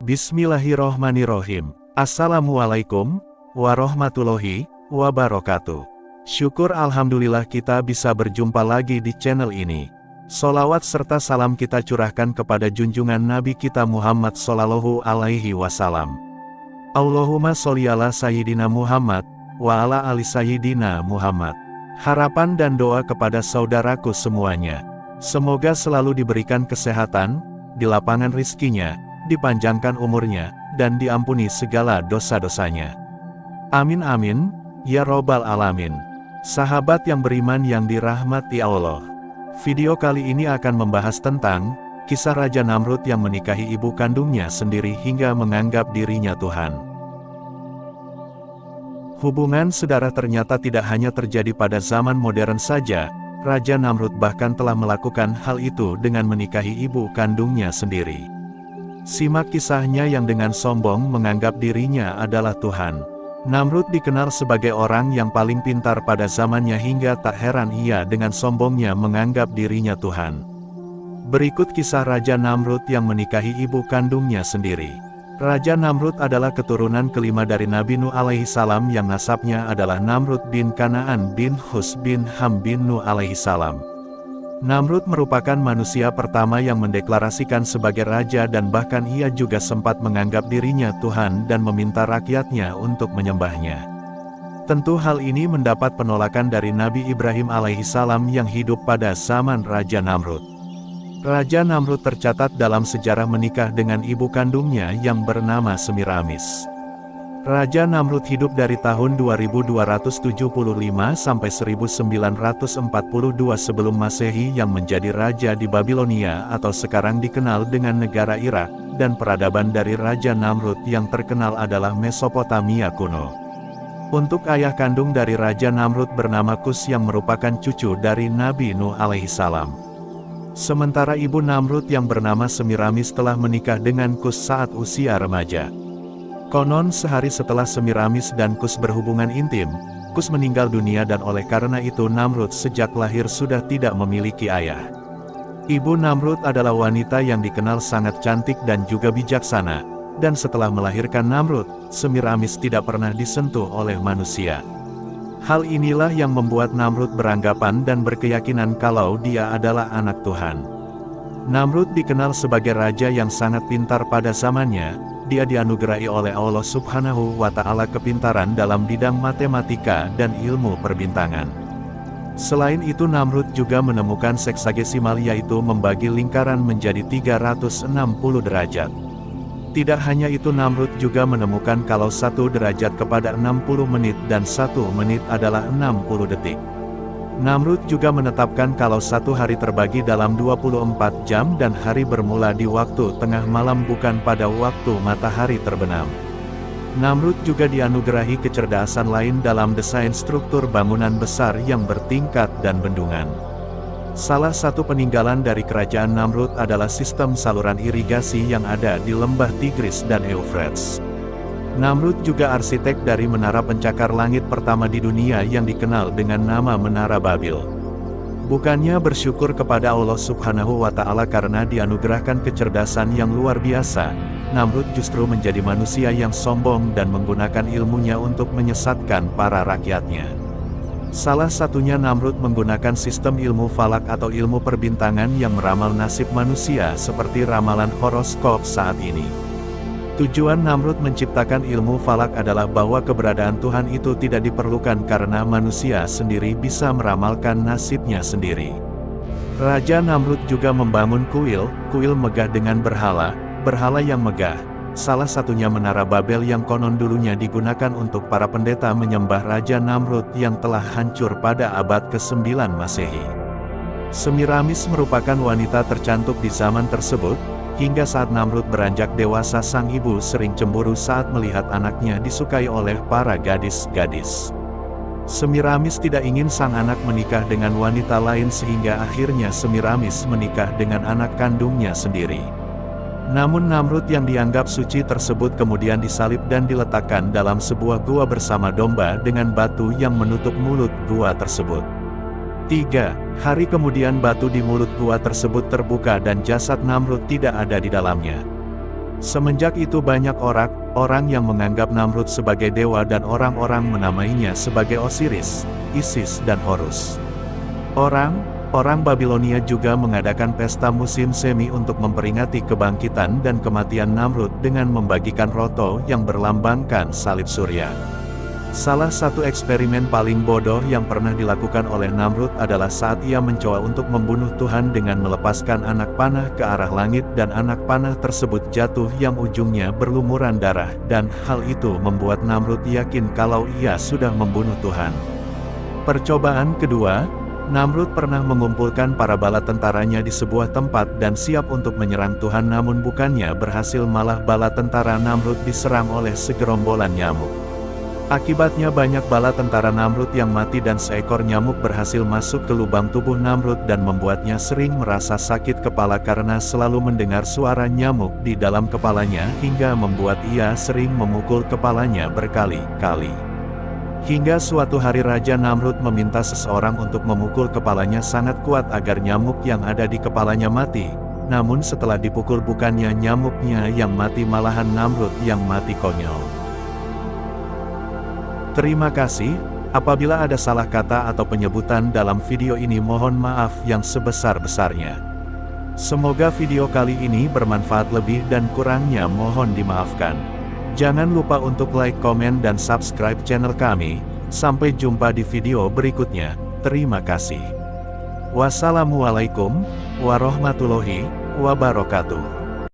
Bismillahirrohmanirrohim. Assalamualaikum warahmatullahi wabarakatuh. Syukur alhamdulillah kita bisa berjumpa lagi di channel ini. Sholawat serta salam kita curahkan kepada junjungan Nabi kita Muhammad Sallallahu Alaihi Wasallam. Allahumma sholli ala Sayyidina Muhammad wa ala ali Sayyidina Muhammad. Harapan dan doa kepada saudaraku semuanya. Semoga selalu diberikan kesehatan, dilapangkan rizkinya, dipanjangkan umurnya, dan diampuni segala dosa-dosanya. Amin amin, ya robbal alamin. Sahabat yang beriman yang dirahmati Allah. Video kali ini akan membahas tentang kisah Raja Namrud yang menikahi ibu kandungnya sendiri hingga menganggap dirinya Tuhan. Hubungan saudara ternyata tidak hanya terjadi pada zaman modern saja. Raja Namrud bahkan telah melakukan hal itu dengan menikahi ibu kandungnya sendiri. Simak kisahnya yang dengan sombong menganggap dirinya adalah Tuhan. Namrud dikenal sebagai orang yang paling pintar pada zamannya hingga tak heran ia dengan sombongnya menganggap dirinya Tuhan. Berikut kisah Raja Namrud yang menikahi ibu kandungnya sendiri. Raja Namrud adalah keturunan kelima dari Nabi Nuh alaihi salam yang nasabnya adalah Namrud bin Kanaan bin Hus bin Ham bin Nuh alaihi salam. Namrud merupakan manusia pertama yang mendeklarasikan sebagai raja dan bahkan ia juga sempat menganggap dirinya Tuhan dan meminta rakyatnya untuk menyembahnya. Tentu hal ini mendapat penolakan dari Nabi Ibrahim alaihi salam yang hidup pada zaman Raja Namrud. Raja Namrud tercatat dalam sejarah menikah dengan ibu kandungnya yang bernama Semiramis. Raja Namrud hidup dari tahun 2275 sampai 1942 sebelum Masehi yang menjadi raja di Babilonia atau sekarang dikenal dengan negara Irak, dan peradaban dari Raja Namrud yang terkenal adalah Mesopotamia kuno. Untuk ayah kandung dari Raja Namrud bernama Kus yang merupakan cucu dari Nabi Nuh alaihi salam. Sementara ibu Namrud yang bernama Semiramis telah menikah dengan Kus saat usia remaja. Konon sehari setelah Semiramis dan Kus berhubungan intim, Kus meninggal dunia dan oleh karena itu Namrud sejak lahir sudah tidak memiliki ayah. Ibu Namrud adalah wanita yang dikenal sangat cantik dan juga bijaksana, dan setelah melahirkan Namrud, Semiramis tidak pernah disentuh oleh manusia. Hal inilah yang membuat Namrud beranggapan dan berkeyakinan kalau dia adalah anak Tuhan. Namrud dikenal sebagai raja yang sangat pintar pada zamannya. Dia dianugerahi oleh Allah Subhanahu wa Ta'ala kepintaran dalam bidang matematika dan ilmu perbintangan. Selain itu Namrud juga menemukan seksagesimal, yaitu membagi lingkaran menjadi 360 derajat. Tidak hanya itu, Namrud juga menemukan kalau 1 derajat kepada 60 menit dan 1 menit adalah 60 detik. Namrud juga menetapkan kalau 1 hari terbagi dalam 24 jam dan hari bermula di waktu tengah malam bukan pada waktu matahari terbenam. Namrud juga dianugerahi kecerdasan lain dalam desain struktur bangunan besar yang bertingkat dan bendungan. Salah satu peninggalan dari kerajaan Namrud adalah sistem saluran irigasi yang ada di lembah Tigris dan Eufrates. Namrud juga arsitek dari menara pencakar langit pertama di dunia yang dikenal dengan nama Menara Babil. Bukannya bersyukur kepada Allah Subhanahu wa Ta'ala karena dianugerahkan kecerdasan yang luar biasa, Namrud justru menjadi manusia yang sombong dan menggunakan ilmunya untuk menyesatkan para rakyatnya. Salah satunya Namrud menggunakan sistem ilmu falak atau ilmu perbintangan yang meramal nasib manusia seperti ramalan horoskop saat ini. Tujuan Namrud menciptakan ilmu falak adalah bahwa keberadaan Tuhan itu tidak diperlukan karena manusia sendiri bisa meramalkan nasibnya sendiri. Raja Namrud juga membangun kuil megah dengan berhala yang megah. Salah satunya Menara Babel yang konon dulunya digunakan untuk para pendeta menyembah Raja Namrud yang telah hancur pada abad ke-9 Masehi. Semiramis merupakan wanita tercantik di zaman tersebut. Hingga saat Namrud beranjak dewasa, sang ibu sering cemburu saat melihat anaknya disukai oleh para gadis-gadis. Semiramis tidak ingin sang anak menikah dengan wanita lain sehingga akhirnya Semiramis menikah dengan anak kandungnya sendiri. Namun Namrud yang dianggap suci tersebut kemudian disalib dan diletakkan dalam sebuah gua bersama domba dengan batu yang menutup mulut gua tersebut. 3 hari kemudian batu di mulut gua tersebut terbuka dan jasad Namrud tidak ada di dalamnya. Semenjak itu banyak orang yang menganggap Namrud sebagai dewa dan orang-orang menamainya sebagai Osiris, Isis dan Horus. Orang Babilonia juga mengadakan pesta musim semi untuk memperingati kebangkitan dan kematian Namrud dengan membagikan roto yang berlambangkan salib surya. Salah satu eksperimen paling bodoh yang pernah dilakukan oleh Namrud adalah saat ia mencoba untuk membunuh Tuhan dengan melepaskan anak panah ke arah langit dan anak panah tersebut jatuh yang ujungnya berlumuran darah dan hal itu membuat Namrud yakin kalau ia sudah membunuh Tuhan. Percobaan kedua, Namrud pernah mengumpulkan para bala tentaranya di sebuah tempat dan siap untuk menyerang Tuhan, namun bukannya berhasil, malah bala tentara Namrud diserang oleh segerombolan nyamuk. Akibatnya banyak bala tentara Namrud yang mati dan seekor nyamuk berhasil masuk ke lubang tubuh Namrud dan membuatnya sering merasa sakit kepala karena selalu mendengar suara nyamuk di dalam kepalanya hingga membuat ia sering memukul kepalanya berkali-kali. Hingga suatu hari Raja Namrud meminta seseorang untuk memukul kepalanya sangat kuat agar nyamuk yang ada di kepalanya mati. Namun setelah dipukul bukannya nyamuknya yang mati, malahan Namrud yang mati konyol. Terima kasih, apabila ada salah kata atau penyebutan dalam video ini mohon maaf yang sebesar-besarnya. Semoga video kali ini bermanfaat, lebih dan kurangnya mohon dimaafkan. Jangan lupa untuk like, komen dan subscribe channel kami. Sampai jumpa di video berikutnya. Terima kasih. Wassalamualaikum warahmatullahi wabarakatuh.